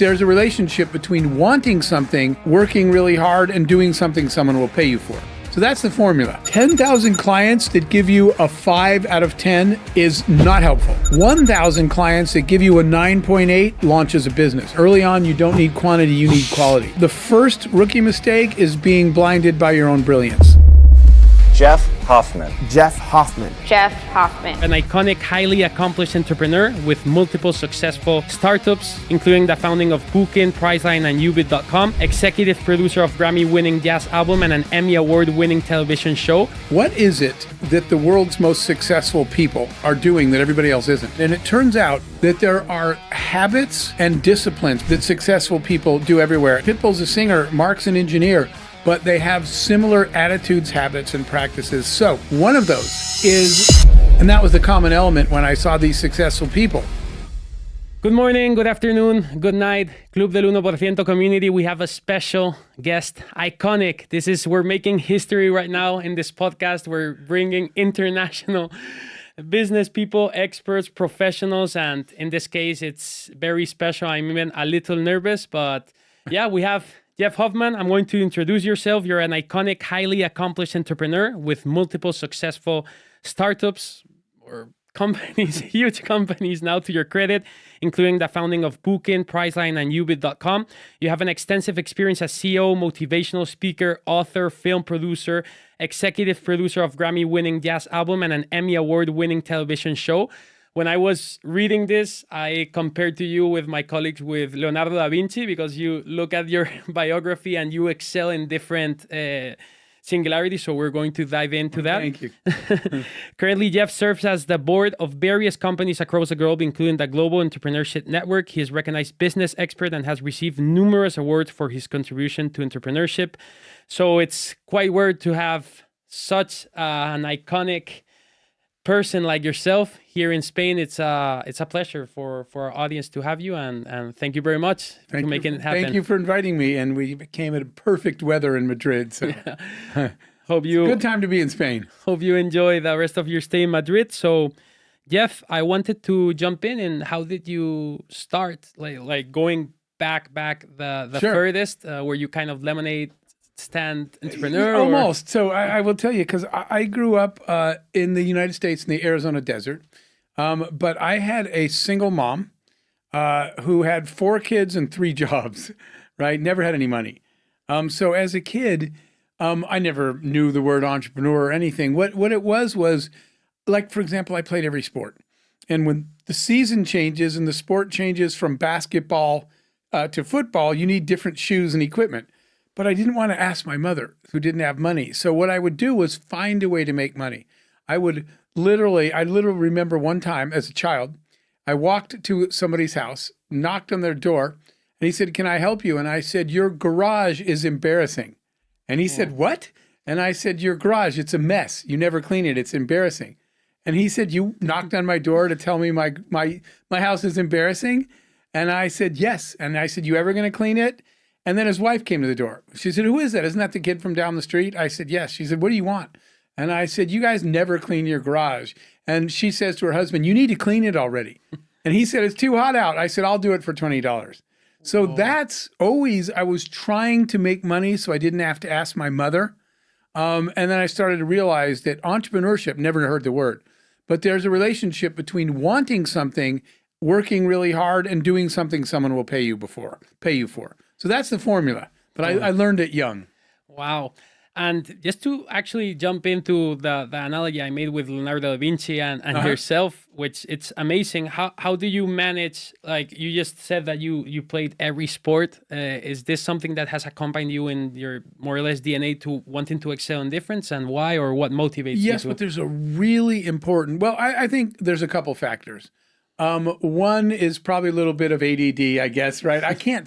there's a relationship between wanting something, working really hard, and doing something someone will pay you for. So that's the formula. 10,000 clients that give you a 5 out of 10 is not helpful. 1,000 clients that give you a 9.8 launches a business. Early on, you don't need quantity, you need quality. The first rookie mistake is being blinded by your own brilliance. Jeff Hoffman. Jeff Hoffman. Jeff Hoffman. An iconic, highly accomplished entrepreneur with multiple successful startups, including the founding of Booking, Priceline, and Ubit.com, executive producer of Grammy-winning jazz album and an Emmy Award-winning television show. What is it that the world's most successful people are doing that everybody else isn't? And it turns out that there are habits and disciplines that successful people do everywhere. Pitbull's a singer, Mark's an engineer, but they have similar attitudes, habits, and practices. So one of those is, and that was the common element when I saw these successful people. Good morning, good afternoon, good night, Club del 1% community. We have a special guest, iconic. We're making history right now in this podcast. We're bringing international business people, experts, professionals, and in this case, it's very special. I'm even a little nervous, but yeah, we have Jeff Hoffman. I'm going to introduce yourself. You're an iconic, highly accomplished entrepreneur with multiple successful startups or companies, huge companies now to your credit, including the founding of Booking, Priceline, and Ubit.com. You have an extensive experience as CEO, motivational speaker, author, film producer, executive producer of Grammy-winning jazz album and an Emmy Award-winning television show. When I was reading this, I compared to you with my colleagues with Leonardo da Vinci because you look at your biography and you excel in different singularities. So we're going to dive into that. Thank you. Currently, Jeff serves as the board of various companies across the globe, including the Global Entrepreneurship Network. He is recognized business expert and has received numerous awards for his contribution to entrepreneurship. So it's quite weird to have such an iconic person like yourself here in Spain. It's a pleasure for our audience to have you, and thank you very much for making it happen. Thank you for inviting me, and we came at perfect weather in Madrid. So hope you good time to be in Spain. Hope you enjoy the rest of your stay in Madrid. So, Jeff, I wanted to jump in, and how did you start? Like going back the Sure. furthest, where you kind of lemonade stand entrepreneur? Almost. So I will tell you, because I grew up in the United States in the Arizona desert, but I had a single mom who had 4 kids and 3 jobs, right? Never had any money. So as a kid, I never knew the word entrepreneur or anything. What it was like, for example, I played every sport. And when the season changes and the sport changes from basketball to football, you need different shoes and equipment. But I didn't want to ask my mother, who didn't have money. So what I would do was find a way to make money. I literally remember one time as a child, I walked to somebody's house, knocked on their door, and he said, "Can I help you?" And I said, "Your garage is embarrassing." And he said, "What?" And I said, "Your garage, it's a mess. You never clean it. It's embarrassing." And he said, "You knocked on my door to tell me my house is embarrassing?" And I said, "Yes." And I said, "You ever going to clean it?" And then his wife came to the door. She said, "Who is that? Isn't that the kid from down the street?" I said, "Yes." She said, "What do you want?" And I said, "You guys never clean your garage." And she says to her husband, "You need to clean it already." And he said, "It's too hot out." I said, "I'll do it for $20. So that's always, I was trying to make money so I didn't have to ask my mother. And then I started to realize that entrepreneurship, never heard the word, but there's a relationship between wanting something, working really hard, and doing something someone will pay you for. So that's the formula, but I learned it young. Wow. And just to actually jump into the analogy I made with Leonardo da Vinci and yourself, which it's amazing. How do you manage, like you just said that you played every sport. Is this something that has accompanied you in your more or less DNA to wanting to excel in difference, and why, or what motivates you? Yes, but there's a really important, well, I think there's a couple factors. One is probably a little bit of ADD, I guess, right? I can't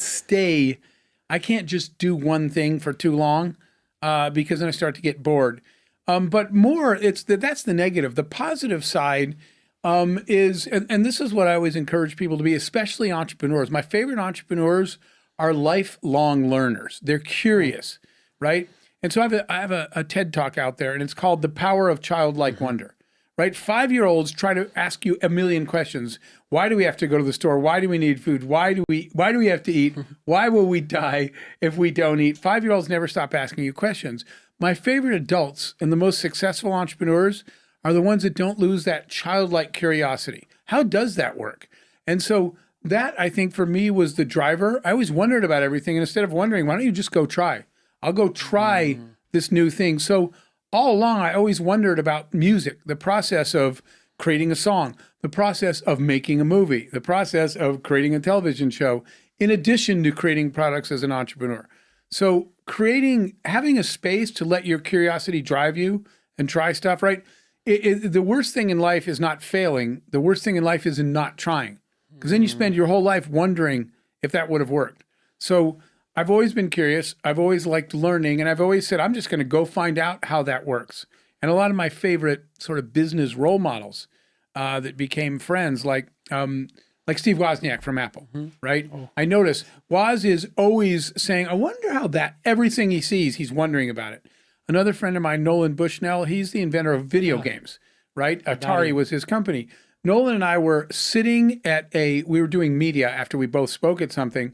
just do one thing for too long because then I start to get bored. But more, that's the negative. The positive side is, and this is what I always encourage people to be, especially entrepreneurs. My favorite entrepreneurs are lifelong learners. They're curious, right? And so I have a TED Talk out there, and it's called The Power of Childlike Wonder. right? 5-year-olds try to ask you a million questions. Why do we have to go to the store? Why do we need food? Why do we have to eat? Why will we die if we don't eat? 5-year-olds never stop asking you questions. My favorite adults and the most successful entrepreneurs are the ones that don't lose that childlike curiosity. How does that work? And so that, I think, for me was the driver. I always wondered about everything. And instead of wondering, why don't you just go try? I'll go try this new thing. So all along, I always wondered about music, the process of creating a song, the process of making a movie, the process of creating a television show, in addition to creating products as an entrepreneur. So having a space to let your curiosity drive you and try stuff, right? The worst thing in life is not failing. The worst thing in life is in not trying, because then you spend your whole life wondering if that would have worked. So I've always been curious. I've always liked learning, and I've always said, I'm just going to go find out how that works. And a lot of my favorite sort of business role models that became friends, like Steve Wozniak from Apple, right? Oh. I notice Woz is always saying, I wonder how everything he sees, he's wondering about it. Another friend of mine, Nolan Bushnell, he's the inventor of video games, right? Atari was his company. Nolan and I were sitting we were doing media after we both spoke at something,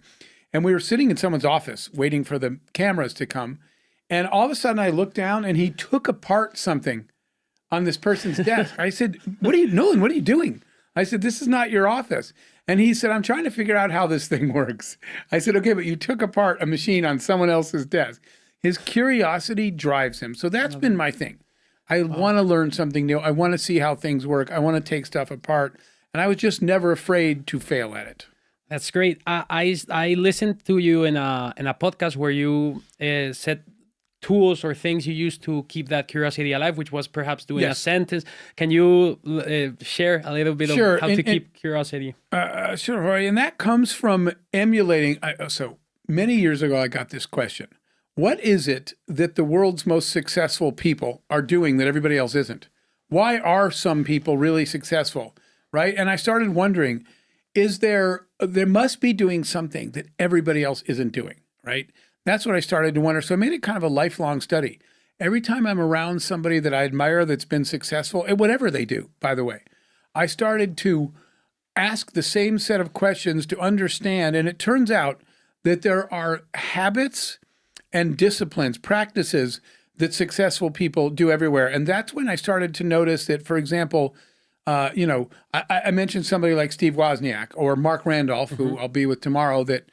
and we were sitting in someone's office waiting for the cameras to come. And all of a sudden I looked down and he took apart something on this person's desk. I said, Nolan, what are you doing? I said, this is not your office. And he said, I'm trying to figure out how this thing works. I said, okay, but you took apart a machine on someone else's desk. His curiosity drives him. So that's been my thing. I want to learn something new. I want to see how things work. I want to take stuff apart. And I was just never afraid to fail at it. That's great. I listened to you in a podcast where you said tools or things you use to keep that curiosity alive, which was perhaps doing a sentence. Can you share a little bit of how to keep curiosity? Sure, Jorge. And that comes from emulating. So many years ago, I got this question. What is it that the world's most successful people are doing that everybody else isn't? Why are some people really successful, right? And I started wondering, there must be doing something that everybody else isn't doing, right? That's what I started to wonder. So I made it kind of a lifelong study. Every time I'm around somebody that I admire that's been successful, and whatever they do, by the way, I started to ask the same set of questions to understand. And it turns out that there are habits and disciplines, practices that successful people do everywhere. And that's when I started to notice that, for example, I mentioned somebody like Steve Wozniak or Mark Randolph, who I'll be with tomorrow, that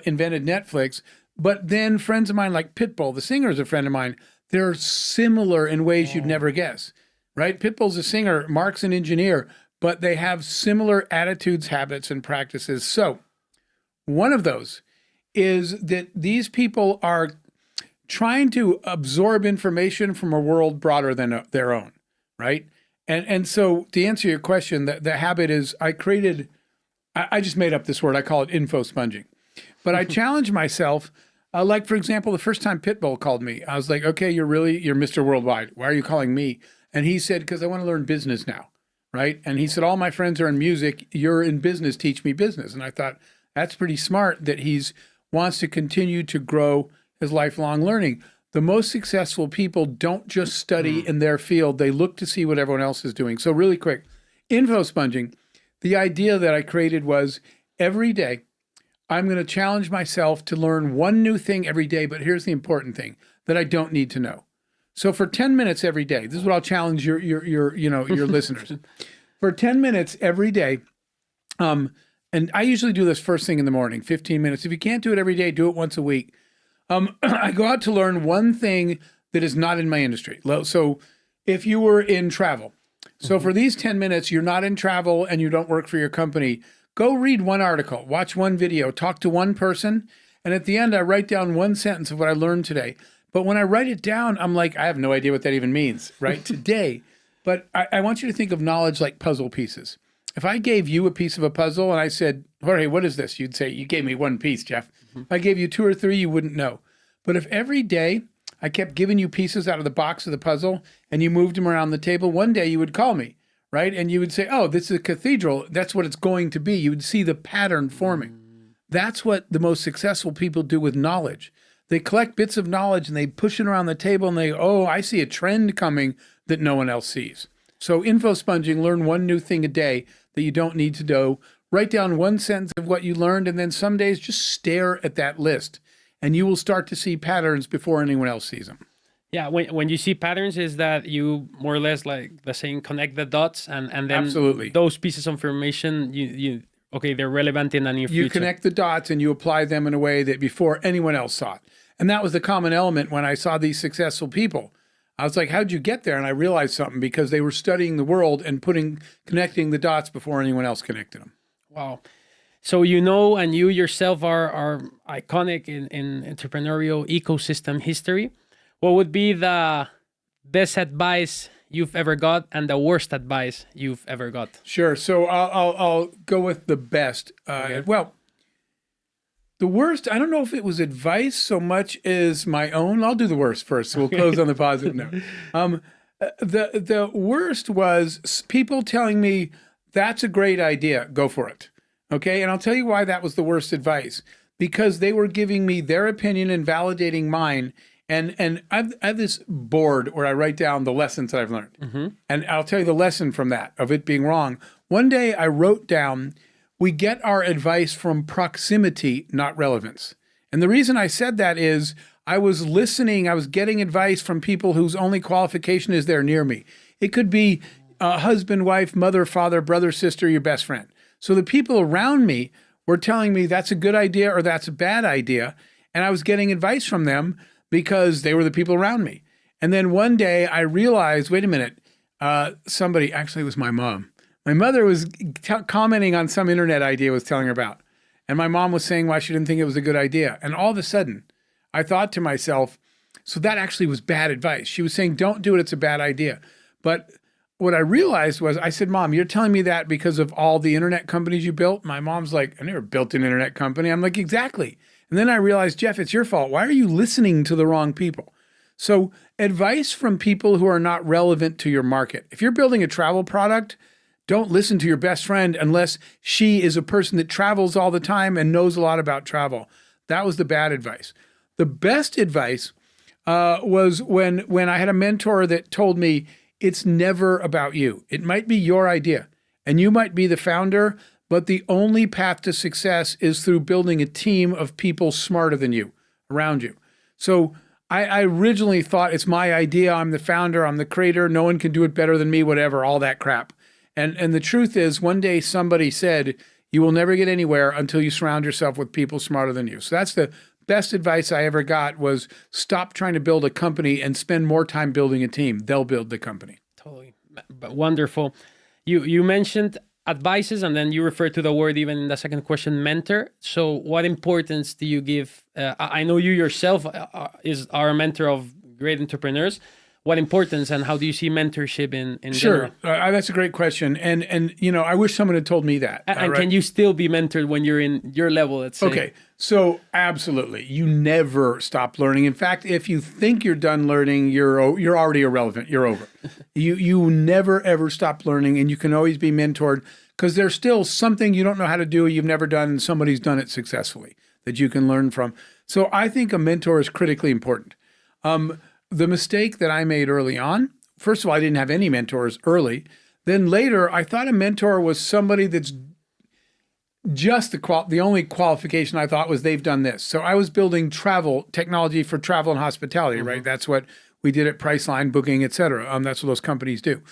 invented Netflix. But then friends of mine like Pitbull, the singer, is a friend of mine. They're similar in ways you'd never guess, right? Pitbull's a singer, Mark's an engineer, but they have similar attitudes, habits, and practices. So one of those is that these people are trying to absorb information from a world broader than their own, right? And so to answer your question, the habit is I just made up this word. I call it info sponging. But I challenge myself. Like, for example, the first time Pitbull called me, I was like, okay, you're Mr. Worldwide. Why are you calling me? And he said, because I want to learn business now, right? And he said, all my friends are in music. You're in business. Teach me business. And I thought, that's pretty smart that he's wants to continue to grow his lifelong learning. The most successful people don't just study in their field. They look to see what everyone else is doing. So really quick, info sponging, the idea that I created was every day, I'm going to challenge myself to learn one new thing every day. But here's the important thing that I don't need to know. So for 10 minutes every day, this is what I'll challenge your listeners. For 10 minutes every day, and I usually do this first thing in the morning, 15 minutes. If you can't do it every day, do it once a week. I go out to learn one thing that is not in my industry. So if you were in travel, so for these 10 minutes, you're not in travel and you don't work for your company, go read one article, watch one video, talk to one person. And at the end, I write down one sentence of what I learned today. But when I write it down, I'm like, I have no idea what that even means, right? Today. But I want you to think of knowledge like puzzle pieces. If I gave you a piece of a puzzle and I said, Jorge, what is this? You'd say, you gave me one piece, Jeff. If I gave you 2 or 3, you wouldn't know. But if every day I kept giving you pieces out of the box of the puzzle and you moved them around the table, one day you would call me, right? And you would say, oh, this is a cathedral. That's what it's going to be. You would see the pattern forming. That's what the most successful people do with knowledge. They collect bits of knowledge and they push it around the table and they, oh, I see a trend coming that no one else sees. So info sponging, learn one new thing a day that you don't need to know. Write down one sentence of what you learned, and then some days just stare at that list, and you will start to see patterns before anyone else sees them. Yeah, when you see patterns, is that you more or less, like the saying, connect the dots, and then Absolutely. those pieces of information, you okay, they're relevant in the near future. You connect the dots and you apply them in a way that before anyone else saw it. And that was the common element when I saw these successful people. I was like, how'd you get there? And I realized something, because they were studying the world and connecting the dots before anyone else connected them. Wow. So and you yourself are iconic in entrepreneurial ecosystem history. What would be the best advice you've ever got and the worst advice you've ever got? Sure. So I'll go with the best. Okay. Well, the worst, I don't know if it was advice so much as my own. I'll do the worst first, so we'll close on the positive note. The worst was people telling me, that's a great idea, go for it. Okay, and I'll tell you why that was the worst advice. Because they were giving me their opinion and validating mine. And I have this board where I write down the lessons that I've learned. Mm-hmm. And I'll tell you the lesson from that, of it being wrong. One day I wrote down, we get our advice from proximity, not relevance. And the reason I said that is I was listening, I was getting advice from people whose only qualification is they're near me. It could be husband, wife, mother, father, brother, sister, your best friend. So the people around me were telling me that's a good idea or that's a bad idea. And I was getting advice from them because they were the people around me. And then one day I realized, wait a minute, somebody, actually it was my mom. My mother was commenting on some internet idea I was telling her about. And my mom was saying why she didn't think it was a good idea. And all of a sudden, I thought to myself, so that actually was bad advice. She was saying, don't do it, it's a bad idea. But what I realized was, I said, Mom, you're telling me that because of all the internet companies you built? My mom's like, I never built an internet company. I'm like, exactly. And then I realized, Jeff, it's your fault. Why are you listening to the wrong people? So advice from people who are not relevant to your market. If you're building a travel product, don't listen to your best friend unless she is a person that travels all the time and knows a lot about travel. That was the bad advice. The best advice was when I had a mentor that told me, it's never about you. It might be your idea, and you might be the founder, but the only path to success is through building a team of people smarter than you around you. So I originally thought, it's my idea. I'm the founder. I'm the creator. No one can do it better than me, whatever, all that crap. And the truth is, one day somebody said, you will never get anywhere until you surround yourself with people smarter than you. So that's the best advice I ever got, was stop trying to build a company and spend more time building a team. They'll build the company. Totally. But wonderful. You mentioned advices, and then you refer to the word, even in the second question, mentor. So what importance do you give? I know you yourself are a mentor of great entrepreneurs. What importance and how do you see mentorship in Sure. general? That's a great question. And I wish someone had told me that. And can you still be mentored when you're in your level, let's say? Okay. So absolutely. You never stop learning. In fact, if you think you're done learning, you're already irrelevant. You're over. You never, ever stop learning, and you can always be mentored, because there's still something you don't know how to do, you've never done, and somebody's done it successfully that you can learn from. So I think a mentor is critically important. The mistake that I made early on, first of all, I didn't have any mentors early. Then later, I thought a mentor was somebody that's just the only qualification I thought was they've done this. So I was building travel technology for travel and hospitality, right? That's what we did at Priceline, Booking, et cetera. That's what those companies do.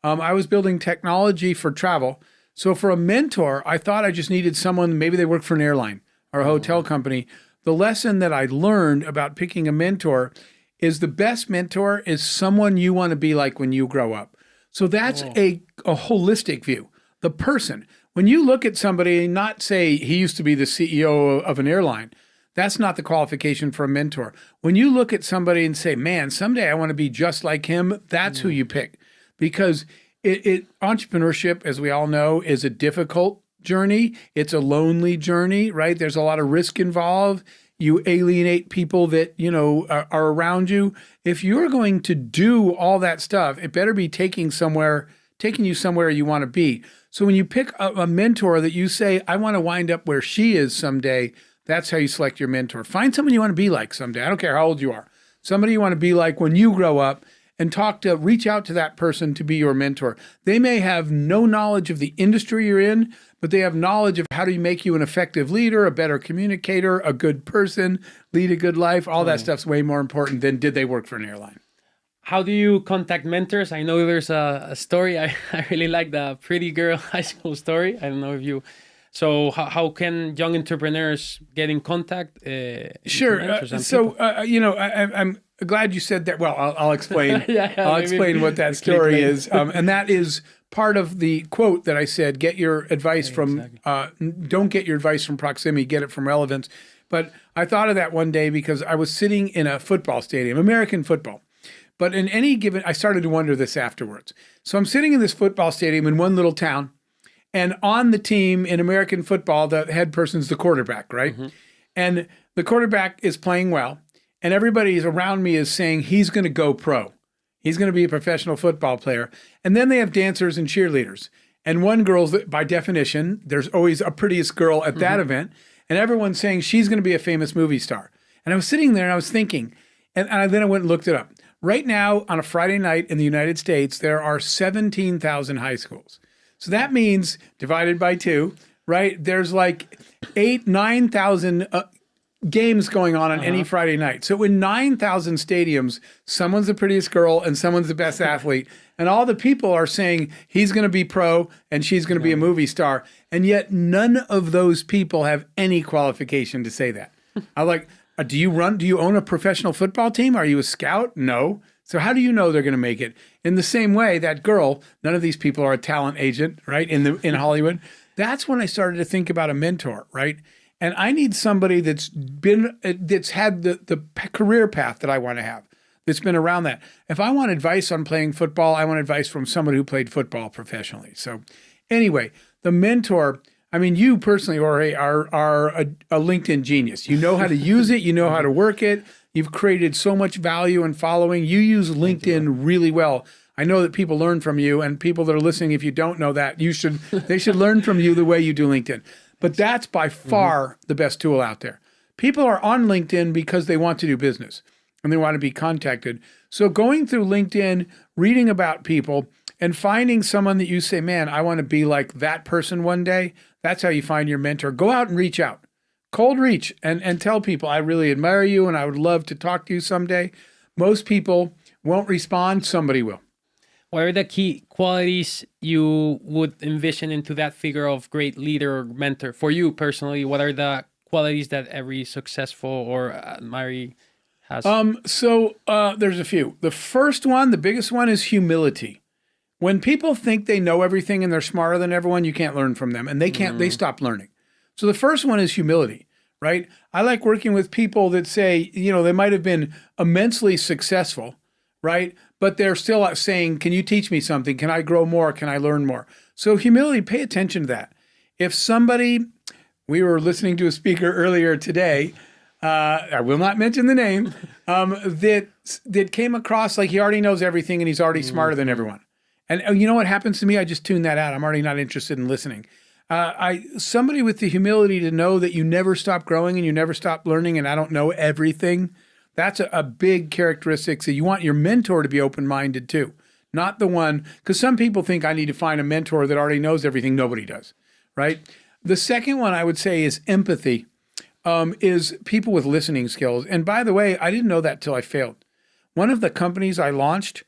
I was building technology for travel. So for a mentor, I thought I just needed someone, maybe they work for an airline or a hotel company. The lesson that I learned about picking a mentor is the best mentor is someone you want to be like when you grow up. So that's a holistic view. The person, when you look at somebody, not say he used to be the CEO of an airline, that's not the qualification for a mentor. When you look at somebody and say, man, someday I want to be just like him, that's who you pick. Because entrepreneurship, as we all know, is a difficult journey. It's a lonely journey, right? There's a lot of risk involved. You alienate people that, are around you. If you're going to do all that stuff, it better be taking you somewhere you want to be. So when you pick a mentor that you say, I want to wind up where she is someday, that's how you select your mentor. Find someone you want to be like someday. I don't care how old you are. Somebody you want to be like when you grow up, and reach out to that person to be your mentor. They may have no knowledge of the industry you're in, but they have knowledge of how to make you an effective leader, a better communicator, a good person, lead a good life. All that stuff's way more important than did they work for an airline. How do you contact mentors? I know there's a story. I really like the pretty girl high school story. I don't know if you... So how can young entrepreneurs get in contact? Sure. I'm glad you said that. Well, I'll explain. I'll explain what that story is. And that is part of the quote that I said, get your advice don't get your advice from proximity, get it from relevance. But I thought of that one day because I was sitting in a football stadium, American football. But in any given, I started to wonder this afterwards. So I'm sitting in this football stadium in one little town. And on the team in American football, the head person's the quarterback, right? Mm-hmm. And the quarterback is playing well. And everybody around me is saying he's going to go pro. He's going to be a professional football player. And then they have dancers and cheerleaders. And one girl's, by definition, there's always a prettiest girl at that event. And everyone's saying she's going to be a famous movie star. And I was sitting there and I was thinking, and then I went and looked it up. Right now, on a Friday night in the United States, there are 17,000 high schools. So that means divided by 2, right? There's like 9,000 games going on any Friday night. So in 9,000 stadiums, someone's the prettiest girl and someone's the best athlete. And all the people are saying he's going to be pro and she's going to be a movie star. And yet none of those people have any qualification to say that. I'm like, do you own a professional football team? Are you a scout? No. So how do you know they're going to make it? In the same way, that girl, none of these people are a talent agent, right? In Hollywood. That's when I started to think about a mentor, right? And I need somebody that's had the career path that I want to have, that's been around that. If I want advice on playing football, I want advice from someone who played football professionally. So anyway, the mentor, I mean, you personally, Jorge, are a LinkedIn genius. You know how to use it. You know how to work it. You've created so much value and following. You use LinkedIn really well. I know that people learn from you, and people that are listening, if you don't know that, they should learn from you the way you do LinkedIn. But that's by far the best tool out there. People are on LinkedIn because they want to do business and they want to be contacted. So going through LinkedIn, reading about people, and finding someone that you say, man, I want to be like that person one day, that's how you find your mentor. Go out and reach out. Cold reach and tell people, I really admire you and I would love to talk to you someday. Most people won't respond. Somebody will. What are the key qualities you would envision into that figure of great leader or mentor? For you personally, what are the qualities that every successful or admiring has? There's a few. The first one, the biggest one, is humility. When people think they know everything and they're smarter than everyone, you can't learn from them, and they stop learning. So the first one is humility, right? I like working with people that say, they might have been immensely successful, right? But they're still saying, can you teach me something? Can I grow more? Can I learn more? So humility, pay attention to that. If we were listening to a speaker earlier today, I will not mention the name, that came across like he already knows everything and he's already smarter than everyone. And you know what happens to me? I just tune that out. I'm already not interested in listening. Somebody with the humility to know that you never stop growing and you never stop learning, and I don't know everything. That's a big characteristic. So you want your mentor to be open-minded too, not the one, because some people think I need to find a mentor that already knows everything. Nobody does, right? The second one I would say is empathy, is people with listening skills. And by the way, I didn't know that till I failed. One of the companies I launched,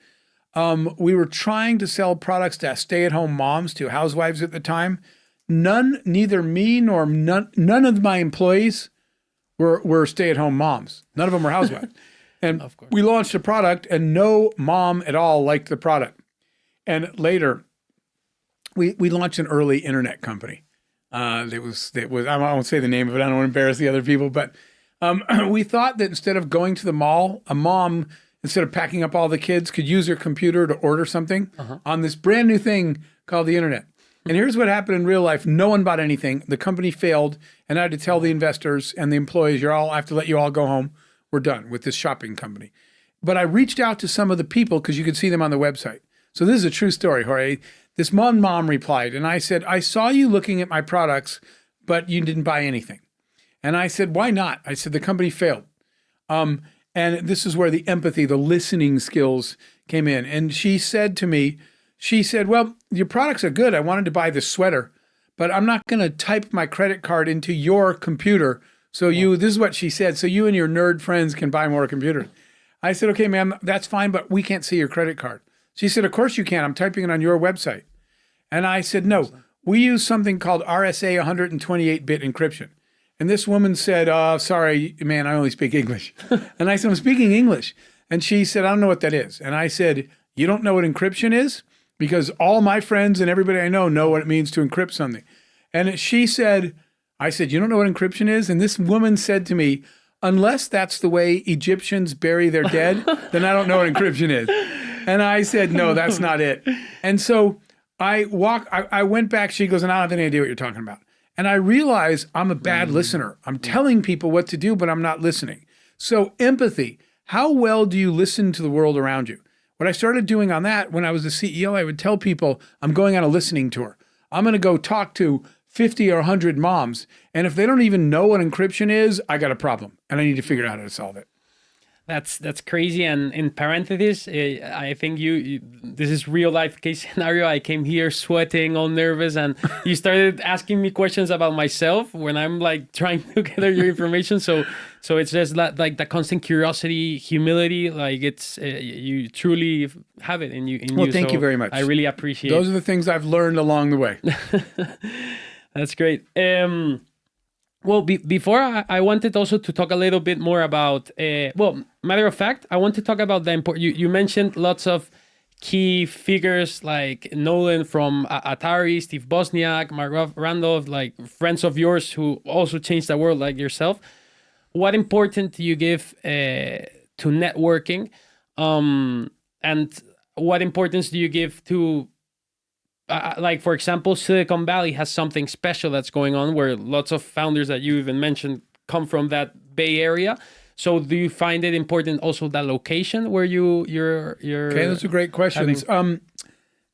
we were trying to sell products to stay-at-home moms, to housewives at the time. Neither me nor none of my employees were stay-at-home moms. None of them were housewives. And we launched a product and no mom at all liked the product. And later, we launched an early internet company. It was I won't say the name of it. I don't want to embarrass the other people. But we thought that instead of going to the mall, a mom, instead of packing up all the kids, could use her computer to order something on this brand new thing called the internet. And here's what happened in real life. No one bought anything. The company failed. And I had to tell the investors and the employees, I have to let you all go home. We're done with this shopping company. But I reached out to some of the people because you could see them on the website. So this is a true story, Jorge. This mom replied, and I said, I saw you looking at my products, but you didn't buy anything. And I said, why not? I said, the company failed. And this is where the empathy, the listening skills came in. And she said to me, she said, well, your products are good. I wanted to buy this sweater, but I'm not going to type my credit card into your computer. So this is what she said. So you and your nerd friends can buy more computers. I said, okay, ma'am, that's fine, but we can't see your credit card. She said, of course you can. I'm typing it on your website. And I said, no, we use something called RSA 128-bit encryption. And this woman said, sorry, man, I only speak English. And I said, I'm speaking English. And she said, I don't know what that is. And I said, you don't know what encryption is? Because all my friends and everybody I know what it means to encrypt something. And she said, I said, you don't know what encryption is? And this woman said to me, unless that's the way Egyptians bury their dead, then I don't know what encryption is. And I said, no, that's not it. And so I went back. She goes, and I don't have any idea what you're talking about. And I realize I'm a bad listener. I'm telling people what to do, but I'm not listening. So empathy, how well do you listen to the world around you? What I started doing on that, when I was the CEO, I would tell people, I'm going on a listening tour. I'm going to go talk to 50 or 100 moms. And if they don't even know what encryption is, I got a problem. And I need to figure out how to solve it. That's crazy. And in parentheses, I think this is real life case scenario. I came here sweating, all nervous, and you started asking me questions about myself when I'm like trying to gather your information. So it's just like the constant curiosity, humility. Like it's you truly have it in you. Well, thank you very much. I really appreciate. Those are the things I've learned along the way. That's great. Well, before I wanted also to talk a little bit more about, matter of fact, I want to talk about the important, you mentioned lots of key figures like Nolan from Atari, Steve Bosniak, Mark Randolph, like friends of yours who also changed the world like yourself. What importance do you give to networking? And what importance do you give to like, for example, Silicon Valley has something special that's going on where lots of founders that you even mentioned come from that Bay Area. So do you find it important also that location where you're Okay, those are great questions.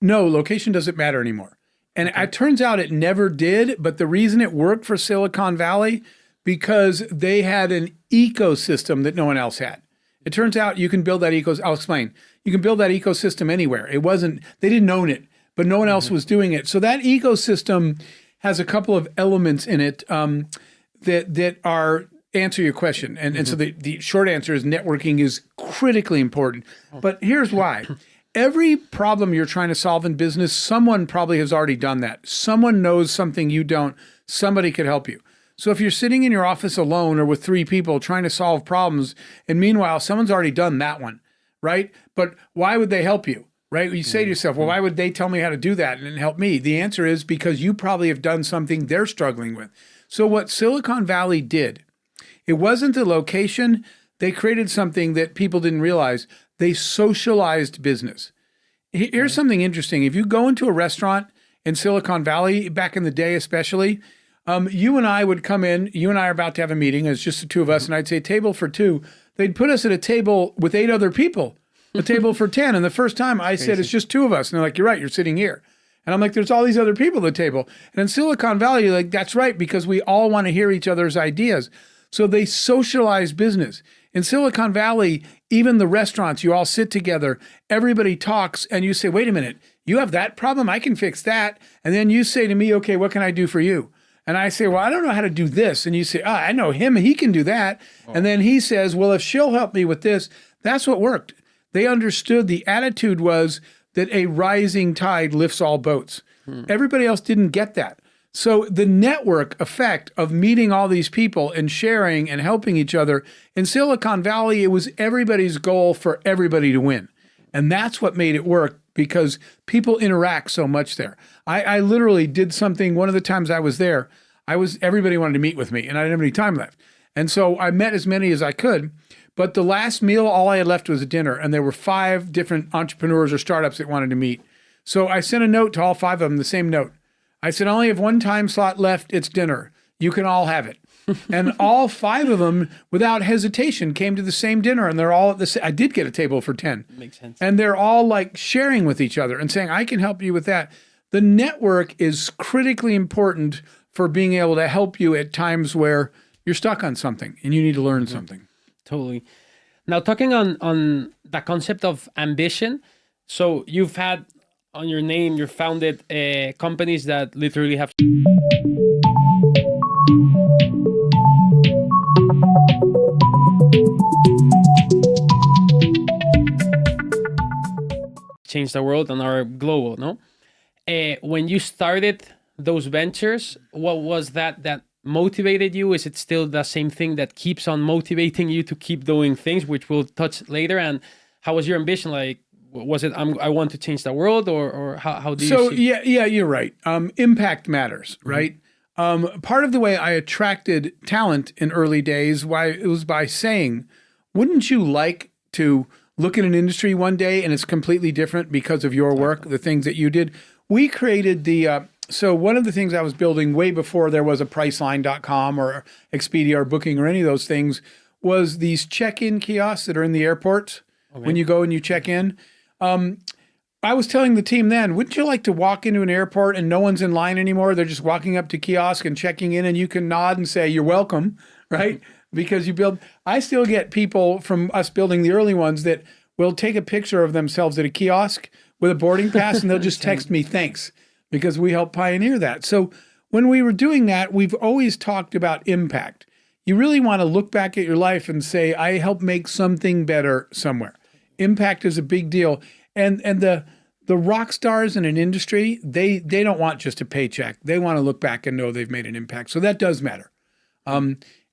No, location doesn't matter anymore. And it turns out it never did. But the reason it worked for Silicon Valley, because they had an ecosystem that no one else had. It turns out you can build that ecosystem. I'll explain. You can build that ecosystem anywhere. They didn't own it, but no one else was doing it. So that ecosystem has a couple of elements in it that are answer your question. And so the short answer is networking is critically important. But here's why. Every problem you're trying to solve in business, someone probably has already done that. Someone knows something you don't. Somebody could help you. So if you're sitting in your office alone or with 3 people trying to solve problems, and meanwhile, someone's already done that one, right? But why would they help you? Right? You say to yourself, well, why would they tell me how to do that and help me? The answer is because you probably have done something they're struggling with. So what Silicon Valley did, it wasn't the location. They created something that people didn't realize. They socialized business. Here's something interesting. If you go into a restaurant in Silicon Valley, back in the day especially, you and I would come in. You and I are about to have a meeting. It's just the 2 of us. And I'd say, table for 2. They'd put us at a table with 8 other people. A table for 10. And the first time I said, it's just 2 of us. And they're like, you're right, you're sitting here. And I'm like, there's all these other people at the table. And in Silicon Valley, you're like, that's right, because we all want to hear each other's ideas. So they socialize business. In Silicon Valley, even the restaurants, you all sit together, everybody talks, and you say, wait a minute, you have that problem? I can fix that. And then you say to me, okay, what can I do for you? And I say, well, I don't know how to do this. And you say, I know him, he can do that. And then he says, well, if she'll help me with this, that's what worked. They understood the attitude was that a rising tide lifts all boats. Everybody else didn't get that. So the network effect of meeting all these people and sharing and helping each other, in Silicon Valley, it was everybody's goal for everybody to win. And that's what made it work because people interact so much there. I literally did something, one of the times I was there, everybody wanted to meet with me and I didn't have any time left. And so I met as many as I could. But the last meal, all I had left was a dinner, and there were 5 different entrepreneurs or startups that wanted to meet. So I sent a note to all 5 of them, the same note. I said, I only have 1 time slot left. It's dinner. You can all have it. And all 5 of them, without hesitation, came to the same dinner, and they're all at the same. I did get a table for 10. Makes sense. And they're all like sharing with each other and saying, I can help you with that. The network is critically important for being able to help you at times where you're stuck on something and you need to learn something. Totally. Now, talking on the concept of ambition, so you've had on your name, you've founded companies that literally have changed the world and are global, no? When you started those ventures, what was that motivated you? Is it still the same thing that keeps on motivating you to keep doing things, which we'll touch later? And how was your ambition? Like, was it I want to change the world, or how do you So see? yeah, you're right. Impact matters, right? Part of the way I attracted talent in early days, it was by saying, wouldn't you like to look at an industry one day and it's completely different because of your work, the things that you did? We created so one of the things I was building way before there was a Priceline.com or Expedia or Booking or any of those things was these check-in kiosks that are in the airports when you go and you check in. I was telling the team then, wouldn't you like to walk into an airport and no one's in line anymore? They're just walking up to kiosk and checking in, and you can nod and say, you're welcome, right? Because I still get people from us building the early ones that will take a picture of themselves at a kiosk with a boarding pass and they'll just text me, thanks, because we helped pioneer that. So when we were doing that, we've always talked about impact. You really want to look back at your life and say, I helped make something better somewhere. Impact is a big deal. And the rock stars in an industry, they don't want just a paycheck. They want to look back and know they've made an impact. So that does matter.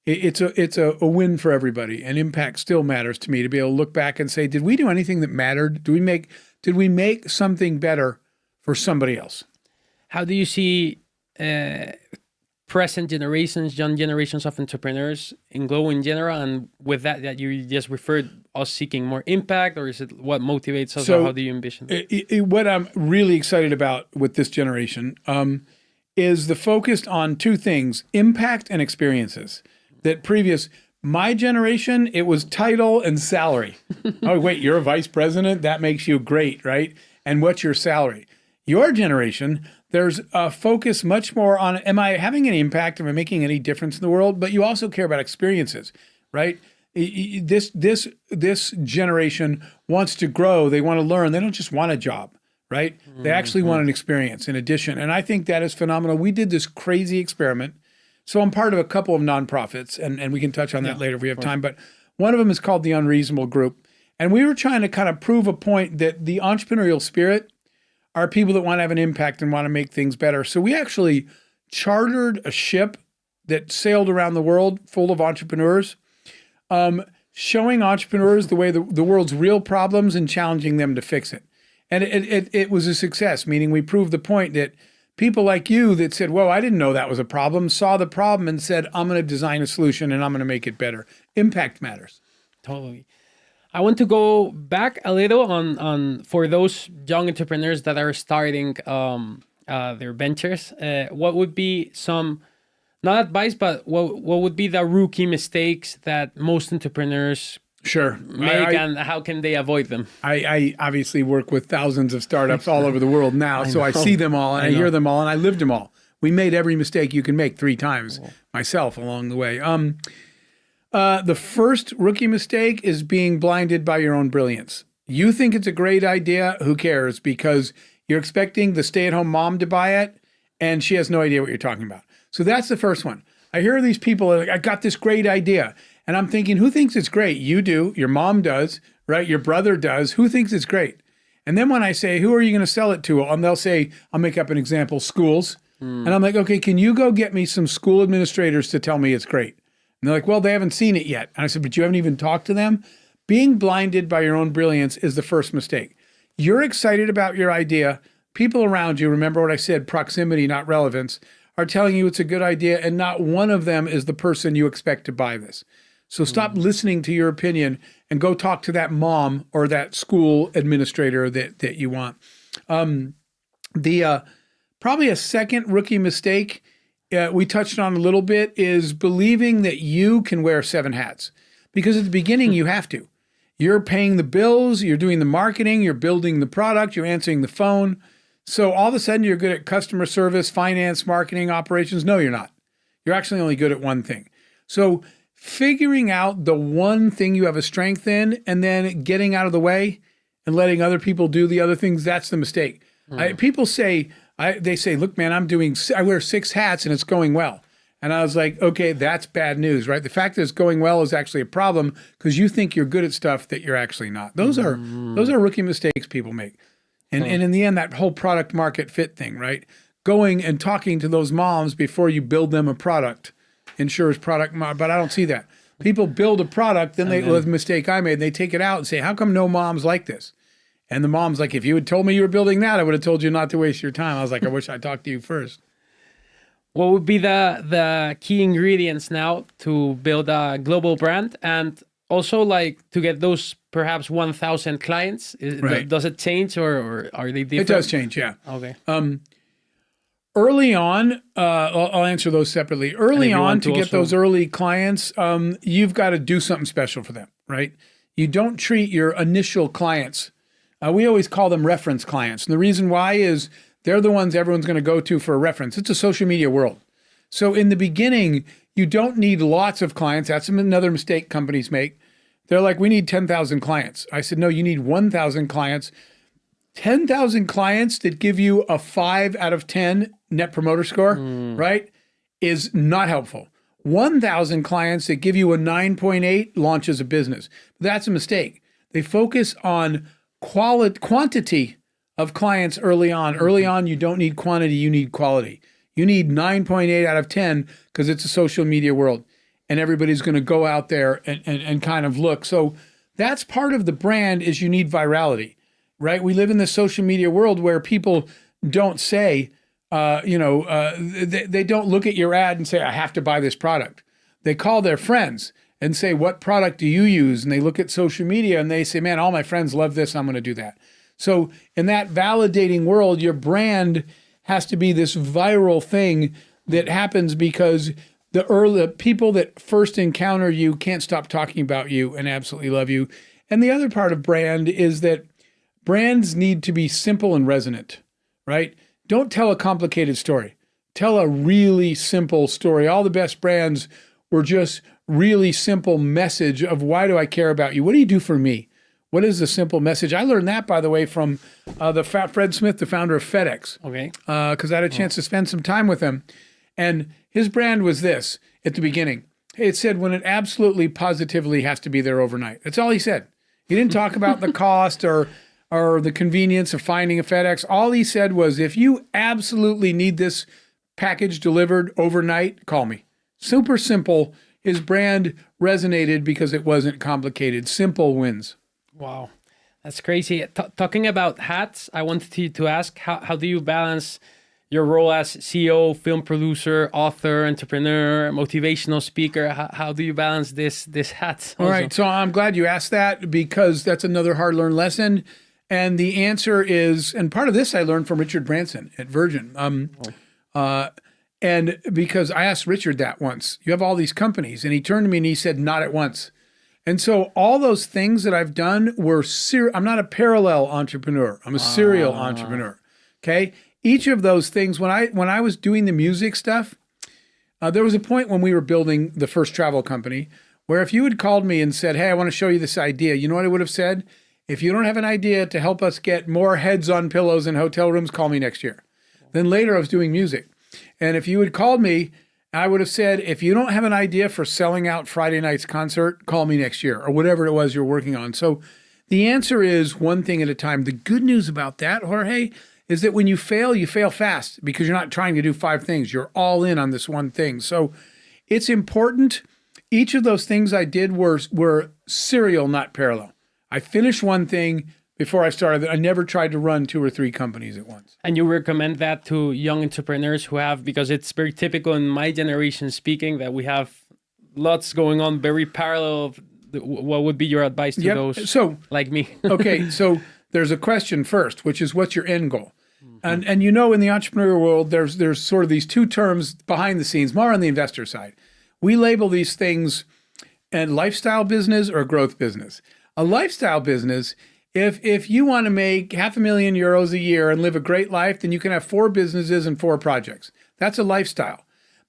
It's a win for everybody, and impact still matters to me to be able to look back and say, did we do anything that mattered? Did we make something better for somebody else? How do you see present generations, young generations of entrepreneurs in global in general, and with that you just referred us seeking more impact, or is it what motivates us, or how do you envision that? What I'm really excited about with this generation is the focus on two things, impact and experiences. My generation, it was title and salary. Oh, wait, you're a vice president? That makes you great, right? And what's your salary? Your generation, there's a focus much more on, am I having any impact? Am I making any difference in the world? But you also care about experiences, right? This generation wants to grow. They want to learn. They don't just want a job, right? They actually want an experience in addition. And I think that is phenomenal. We did this crazy experiment. So I'm part of a couple of nonprofits, and we can touch on that later if we have time. But one of them is called the Unreasonable Group. And we were trying to kind of prove a point that the entrepreneurial spirit are people that want to have an impact and want to make things better. So we actually chartered a ship that sailed around the world full of entrepreneurs, showing entrepreneurs the way the world's real problems and challenging them to fix it. And it was a success, meaning we proved the point that people like you that said, whoa, I didn't know that was a problem, saw the problem and said, I'm going to design a solution and I'm going to make it better. Impact matters. Totally. I want to go back a little on for those young entrepreneurs that are starting their ventures. What would be some, not advice, but what would be the rookie mistakes that most entrepreneurs make, and how can they avoid them? I obviously work with thousands of startups all over the world now, so I see them all and I hear them all and I lived them all. We made every mistake you can make 3 times myself along the way. The first rookie mistake is being blinded by your own brilliance. You think it's a great idea, who cares? Because you're expecting the stay-at-home mom to buy it and she has no idea what you're talking about. So that's the first one. I hear these people like, I got this great idea. And I'm thinking, who thinks it's great? You do, your mom does, right? Your brother does. Who thinks it's great? And then when I say, who are you going to sell it to? And they'll say, I'll make up an example, schools. And I'm like, okay, can you go get me some school administrators to tell me it's great? And they're like, well, they haven't seen it yet. And I said, but you haven't even talked to them? Being blinded by your own brilliance is the first mistake. You're excited about your idea. People around you, remember what I said, proximity, not relevance, are telling you it's a good idea, and not one of them is the person you expect to buy this. So stop listening to your opinion and go talk to that mom or that school administrator that you want. Probably a second rookie mistake we touched on a little bit is believing that you can wear 7 hats. Because at the beginning, you have to. You're paying the bills, you're doing the marketing, you're building the product, you're answering the phone. So all of a sudden, you're good at customer service, finance, marketing, operations. No, you're not. You're actually only good at one thing. So figuring out the one thing you have a strength in and then getting out of the way and letting other people do the other things, that's the mistake. People say, they say, look, man, I wear 6 hats and it's going well. And I was like, okay, that's bad news, right? The fact that it's going well is actually a problem because you think you're good at stuff that you're actually not. Those are rookie mistakes people make. And in the end, that whole product market fit thing, right? Going and talking to those moms before you build them a product ensures product, but I don't see that. People build a product, then the mistake I made, they take it out and say, how come no moms like this? And the mom's like, if you had told me you were building that, I would have told you not to waste your time. I was like, I wish I talked to you first. What would be the key ingredients now to build a global brand and also like to get those perhaps 1,000 clients? Right. Does it change or are they different? It does change, yeah. Okay. Early on, I'll answer those separately. Early on, to get those early clients, you've got to do something special for them, right? You don't treat your initial clients. We always call them reference clients. And the reason why is they're the ones everyone's going to go to for a reference. It's a social media world. So in the beginning, you don't need lots of clients. That's another mistake companies make. They're like, we need 10,000 clients. I said, no, you need 1,000 clients. 10,000 clients that give you a 5 out of 10 net promoter score, right, is not helpful. 1,000 clients that give you a 9.8 launches a business. That's a mistake. They focus on quantity of clients early on. Early on, you don't need quantity, you need quality. You need 9.8 out of 10 because it's a social media world and everybody's going to go out there and kind of look. So that's part of the brand is you need virality, right? We live in this social media world where people don't say, they don't look at your ad and say, I have to buy this product. They call their friends and say, what product do you use? And they look at social media and they say, man, all my friends love this. I'm going to do that. So in that validating world, your brand has to be this viral thing that happens because the people that first encounter you can't stop talking about you and absolutely love you. And the other part of brand is that brands need to be simple and resonant, right? Don't tell a complicated story. Tell a really simple story. All the best brands were just really simple message of why do I care about you? What do you do for me? What is the simple message? I learned that, by the way, from Fred Smith, the founder of FedEx. Okay. Because I had a chance to spend some time with him. And his brand was this at the beginning. It said, when it absolutely positively has to be there overnight. That's all he said. He didn't talk about the cost or the convenience of finding a FedEx. All he said was, if you absolutely need this package delivered overnight, call me. Super simple. His brand resonated because it wasn't complicated. Simple wins. Wow, that's crazy. Talking about hats, I wanted to ask, how do you balance your role as CEO, film producer, author, entrepreneur, motivational speaker? How do you balance this hats? All right, so I'm glad you asked that because that's another hard-learned lesson. And the answer is, and part of this I learned from Richard Branson at Virgin. And because I asked Richard that once, you have all these companies, and he turned to me and he said, not at once. And so all those things that I've done were I'm not a parallel entrepreneur. I'm a serial entrepreneur. Okay. Each of those things, when I was doing the music stuff, there was a point when we were building the first travel company where if you had called me and said, hey, I want to show you this idea, you know what I would have said? If you don't have an idea to help us get more heads on pillows in hotel rooms, call me next year. Then later I was doing music. And if you had called me, I would have said, if you don't have an idea for selling out Friday night's concert, call me next year or whatever it was you're working on. So the answer is one thing at a time. The good news about that, Jorge, is that when you fail fast because you're not trying to do 5 things. You're all in on this one thing. So it's important. Each of those things I did were serial, not parallel. I finished one thing before I started. I never tried to run 2 or 3 companies at once. And you recommend that to young entrepreneurs who have, because it's very typical in my generation speaking that we have lots going on, very parallel. What would be your advice to those like me? Okay, so there's a question first, which is what's your end goal? And you know, in the entrepreneurial world, there's sort of these 2 terms behind the scenes, more on the investor side. We label these things a lifestyle business or growth business. A lifestyle business, if you want to make €500,000 a year and live a great life, then you can have 4 businesses and 4 projects. That's a lifestyle.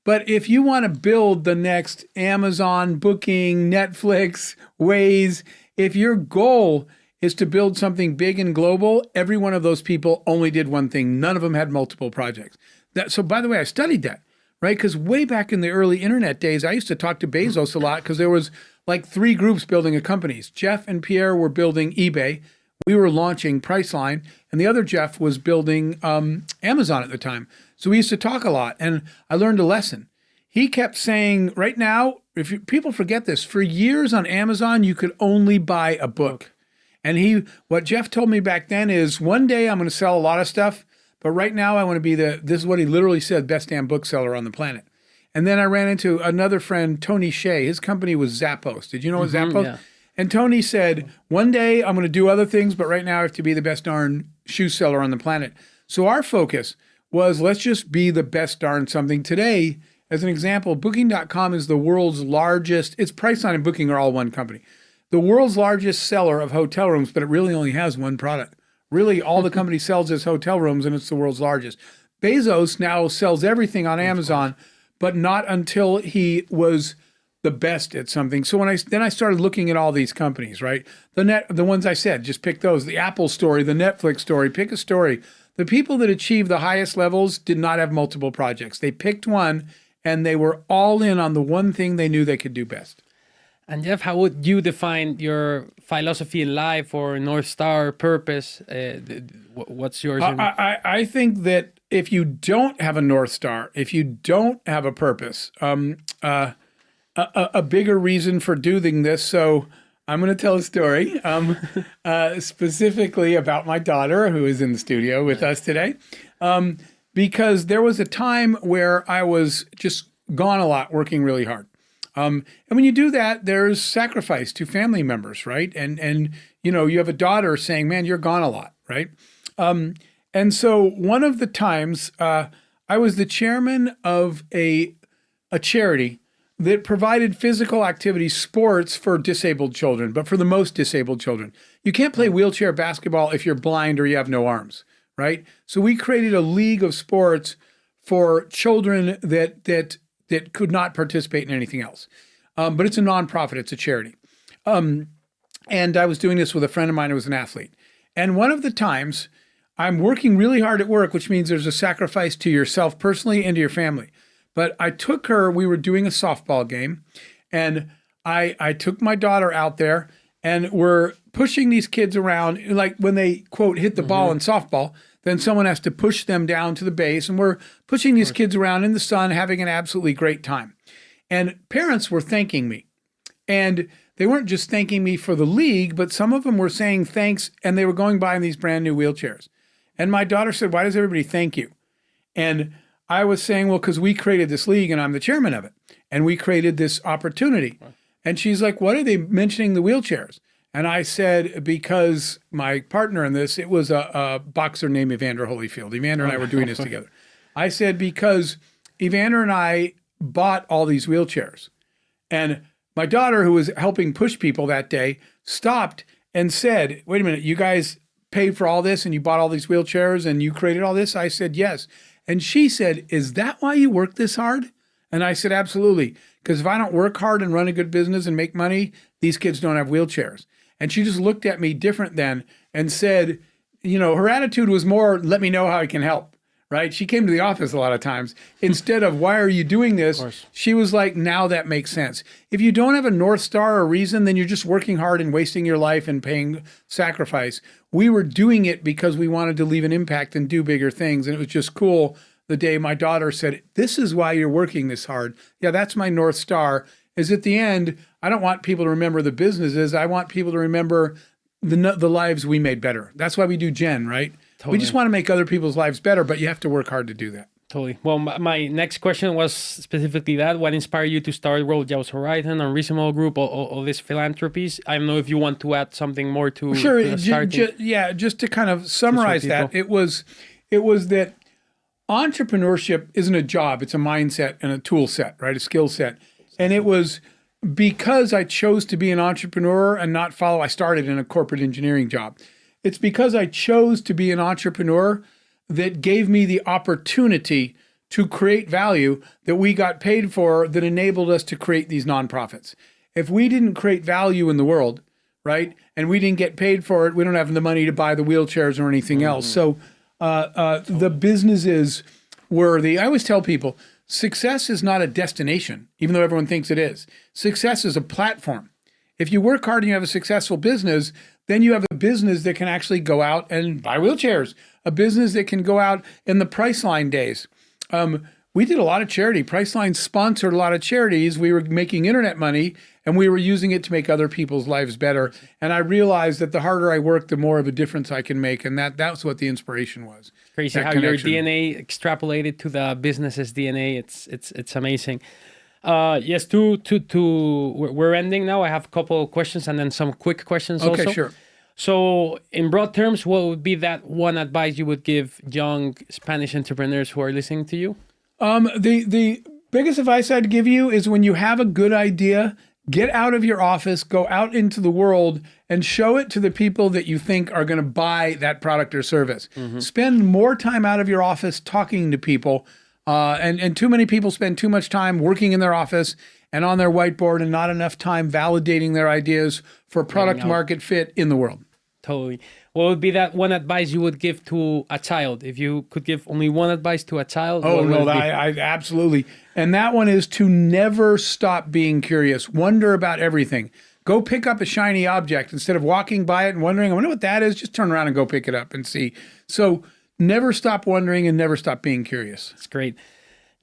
But if you want to build the next Amazon, Booking, Netflix, Waze, if your goal is to build something big and global, every one of those people only did one thing. None of them had multiple projects. So by the way, I studied that, right? Because way back in the early internet days, I used to talk to Bezos a lot because there was like 3 groups building companies. Jeff and Pierre were building eBay. We were launching Priceline, and the other Jeff was building Amazon at the time. So we used to talk a lot, and I learned a lesson. He kept saying, right now, people forget this, for years on Amazon, you could only buy a book. And what Jeff told me back then is, one day I'm going to sell a lot of stuff, but right now I want to be this is what he literally said, best damn bookseller on the planet. And then I ran into another friend, Tony Shea. His company was Zappos. Did you know what Zappos? Yeah. And Tony said, one day I'm going to do other things, but right now I have to be the best darn shoe seller on the planet. So our focus was, let's just be the best darn something. Today, as an example, Booking.com is the world's largest, it's Priceline and Booking are all one company. The world's largest seller of hotel rooms, but it really only has one product. Really, all the company sells is hotel rooms, and it's the world's largest. Bezos now sells everything on Amazon, but not until he was the best at something. So then I started looking at all these companies, right? The ones I said, just pick those. The Apple story, the Netflix story, pick a story. The people that achieved the highest levels did not have multiple projects. They picked one, and they were all in on the one thing they knew they could do best. And Jeff, how would you define your philosophy in life or North Star purpose? What's yours? I think that if you don't have a North Star, if you don't have a purpose, a bigger reason for doing this. So I'm going to tell a story specifically about my daughter, who is in the studio with us today, because there was a time where I was just gone a lot, working really hard. And when you do that, there's sacrifice to family members, right? And you have a daughter saying, man, you're gone a lot, right? And so one of the times I was the chairman of a charity that provided physical activity, sports for disabled children, but for the most disabled children. You can't play wheelchair basketball if you're blind or you have no arms, right? So we created a league of sports for children that could not participate in anything else. But it's a nonprofit, it's a charity. And I was doing this with a friend of mine who was an athlete. And one of the times I'm working really hard at work, which means there's a sacrifice to yourself personally and to your family. But I took her, we were doing a softball game, and I took my daughter out there, and we're pushing these kids around. Like when they, quote, hit the ball in softball, then someone has to push them down to the base, and we're pushing these kids around in the sun, having an absolutely great time. And parents were thanking me. And they weren't just thanking me for the league, but some of them were saying thanks, and they were going by in these brand new wheelchairs. And my daughter said, why does everybody thank you? And I was saying, well, because we created this league and I'm the chairman of it. And we created this opportunity. And she's like, what are they mentioning the wheelchairs? And I said, because my partner in this, it was a boxer named Evander Holyfield. Evander and I were doing this together. I said, because Evander and I bought all these wheelchairs. And my daughter, who was helping push people that day, stopped and said, wait a minute, you guys paid for all this and you bought all these wheelchairs and you created all this? I said, yes. And she said, is that why you work this hard? And I said, absolutely. Because if I don't work hard and run a good business and make money, these kids don't have wheelchairs. And she just looked at me different then and said, her attitude was more, let me know how I can help, right? She came to the office a lot of times. Instead of, why are you doing this? She was like, now that makes sense. If you don't have a North Star or reason, then you're just working hard and wasting your life and paying sacrifice. We were doing it because we wanted to leave an impact and do bigger things. And it was just cool the day my daughter said, this is why you're working this hard. Yeah, that's my North Star, is at the end, I don't want people to remember the businesses. I want people to remember the lives we made better. That's why we do Gen, right? Totally. We just want to make other people's lives better, but you have to work hard to do that. Totally. Well, my next question was specifically that. What inspired you to start World Jobs Horizon, Unreasonable Group, all these philanthropies? I don't know if you want to add something more to sure. To Just to kind of summarize that, it was that entrepreneurship isn't a job; it's a mindset and a tool set, right? A skill set. And it was because I chose to be an entrepreneur and not follow. I started in a corporate engineering job. It's because I chose to be an entrepreneur that gave me the opportunity to create value that we got paid for that enabled us to create these nonprofits. If we didn't create value in the world, right, and we didn't get paid for it, we don't have the money to buy the wheelchairs or anything else. So the businesses I always tell people, success is not a destination, even though everyone thinks it is. Success is a platform. If you work hard and you have a successful business, then you have a business that can actually go out and buy wheelchairs, a business that can go out in the Priceline days. We did a lot of charity. Priceline sponsored a lot of charities. We were making internet money, and we were using it to make other people's lives better. And I realized that the harder I work, the more of a difference I can make. And that's what the inspiration was. Crazy how your DNA extrapolated to the business's DNA. It's amazing. Yes, we're ending now. I have a couple of questions and then some quick questions also. Okay, sure. So in broad terms, what would be that one advice you would give young Spanish entrepreneurs who are listening to you? The biggest advice I'd give you is when you have a good idea, get out of your office, go out into the world and show it to the people that you think are going to buy that product or service. Spend more time out of your office talking to people. And too many people spend too much time working in their office and on their whiteboard and not enough time validating their ideas for product market fit in the world. Totally. What would be that one advice you would give to a child? If you could give only one advice to a child? Oh, no, I absolutely. And that one is to never stop being curious. Wonder about everything. Go pick up a shiny object. Instead of walking by it and wondering, I wonder what that is, just turn around and go pick it up and see. So never stop wondering and never stop being curious. That's great.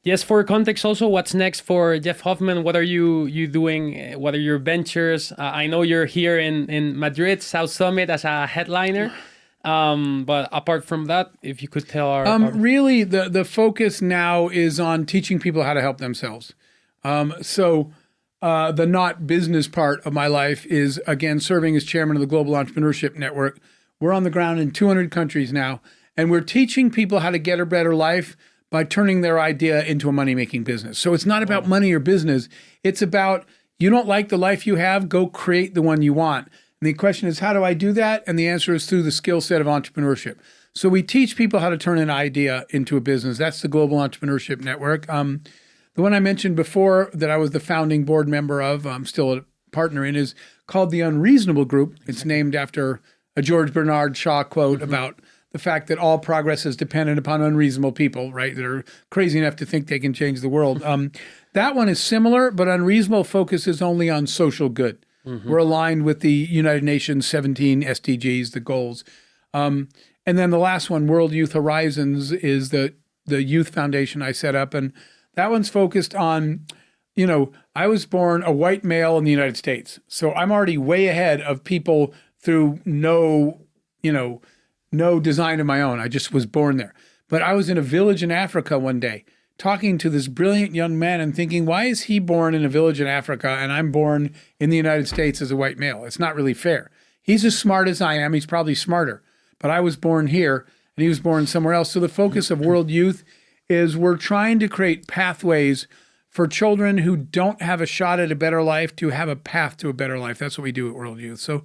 Yes, for context also, what's next for Jeff Hoffman? What are you doing? What are your ventures? I know you're here in Madrid, South Summit as a headliner. But apart from that, if you could tell our... Really, the focus now is on teaching people how to help themselves. So the not business part of my life is, again, serving as chairman of the Global Entrepreneurship Network. We're on the ground in 200 countries now, and we're teaching people how to get a better life by turning their idea into a money-making business. So it's not about money or business. It's about, you don't like the life you have, go create the one you want. And the question is, how do I do that? And the answer is through the skill set of entrepreneurship. So we teach people how to turn an idea into a business. That's the Global Entrepreneurship Network. The one I mentioned before that I was the founding board member of, I'm still a partner in, is called the Unreasonable Group. It's named after a George Bernard Shaw quote about the fact that all progress is dependent upon unreasonable people, right, that are crazy enough to think they can change the world. That one is similar, but Unreasonable focuses only on social good. We're aligned with the United Nations 17 SDGs, the goals. And then the last one, World Youth Horizons, is the youth foundation I set up. And that one's focused on, I was born a white male in the United States. So I'm already way ahead of people through no design of my own. I just was born there. But I was in a village in Africa one day talking to this brilliant young man and thinking, why is he born in a village in Africa and I'm born in the United States as a white male? It's not really fair. He's as smart as I am. He's probably smarter. But I was born here and he was born somewhere else. So the focus of World Youth is we're trying to create pathways for children who don't have a shot at a better life to have a path to a better life. That's what we do at World Youth. So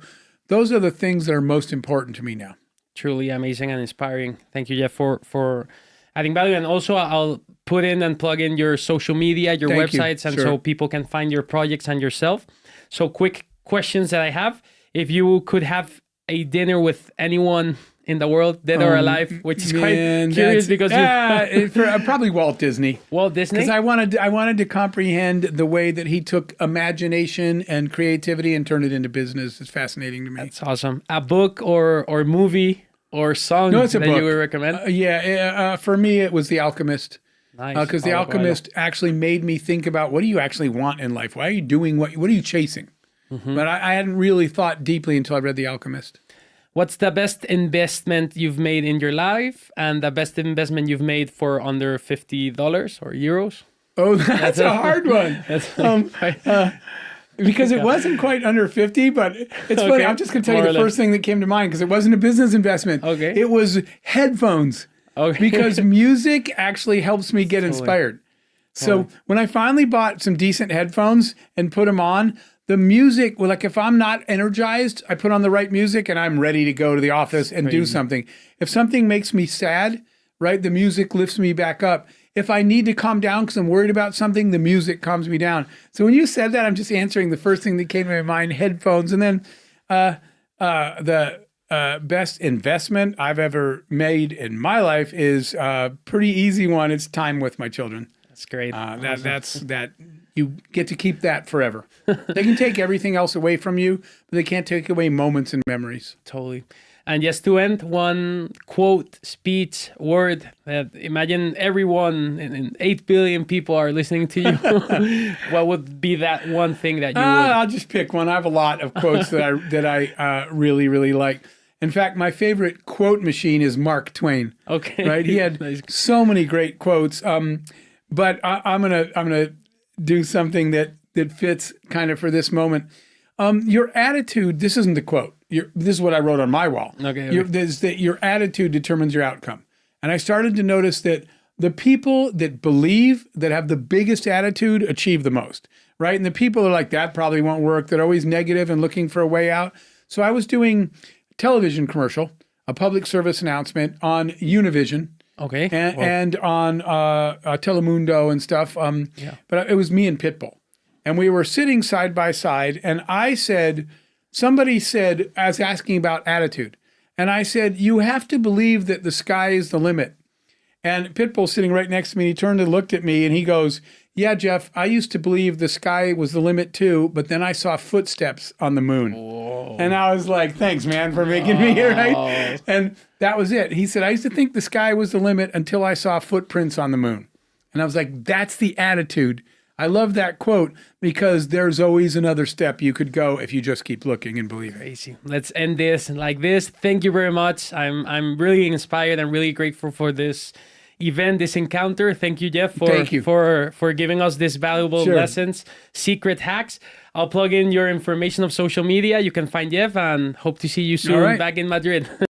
those are the things that are most important to me now. Truly amazing and inspiring. Thank you, Jeff, for adding value. And also, I'll put in and plug in your social media, your websites, and so people can find your projects and yourself. So quick questions that I have. If you could have a dinner with anyone in the world, dead or alive, which is quite curious because probably Walt Disney. Walt Disney? Because I wanted to comprehend the way that he took imagination and creativity and turned it into business. It's fascinating to me. That's awesome. A book or movie or song that you would recommend? For me, it was The Alchemist. Nice. Because The Alchemist actually made me think about, what do you actually want in life? Why are you doing what are you chasing? But I hadn't really thought deeply until I read The Alchemist. What's the best investment you've made in your life and the best investment you've made for under $50 or euros? Oh, that's a hard one. Because it wasn't quite under 50, but it's funny. I'm just going to tell you the first thing that came to mind because it wasn't a business investment. Okay. It was headphones. Okay. Because music actually helps me get inspired. So when I finally bought some decent headphones and put them on, the music, like if I'm not energized, I put on the right music and I'm ready to go to the office and do something. If something makes me sad, right, the music lifts me back up. if I need to calm down because I'm worried about something, the music calms me down. So when you said that, I'm just answering the first thing that came to my mind, headphones. And then the best investment I've ever made in my life is a pretty easy one. It's time with my children. That's great. That you get to keep that forever. They can take everything else away from you, but they can't take away moments and memories. Totally. And just to end, one quote, speech, word that imagine everyone and 8 billion people are listening to you. What would be that one thing that you would? I'll just pick one. I have a lot of quotes that I really, really like. In fact, my favorite quote machine is Mark Twain. Okay. Right? He had so many great quotes. But I'm gonna do something that fits kind of for this moment. Your attitude. This isn't the quote. This is what I wrote on my wall. Okay. Is that your attitude determines your outcome. And I started to notice that the people that believe, that have the biggest attitude, achieve the most. Right? And the people are like, that probably won't work. They're always negative and looking for a way out. So I was doing television commercial, a public service announcement on Univision. Okay. And on Telemundo and stuff. But it was me and Pitbull. And we were sitting side by side. And somebody said, I was asking about attitude. And I said, you have to believe that the sky is the limit. And Pitbull sitting right next to me, he turned and looked at me and he goes, yeah, Jeff, I used to believe the sky was the limit too, but then I saw footsteps on the moon. Whoa. And I was like, thanks, man, for making me here, right? And that was it. He said, I used to think the sky was the limit until I saw footprints on the moon. And I was like, that's the attitude. I love that quote because there's always another step you could go if you just keep looking and believing. Crazy. Let's end this like this. Thank you very much. I'm really inspired. I'm really grateful for this event, this encounter. Thank you, Jeff, for giving us these valuable lessons, secret hacks. I'll plug in your information of social media. You can find Jeff and hope to see you soon back in Madrid.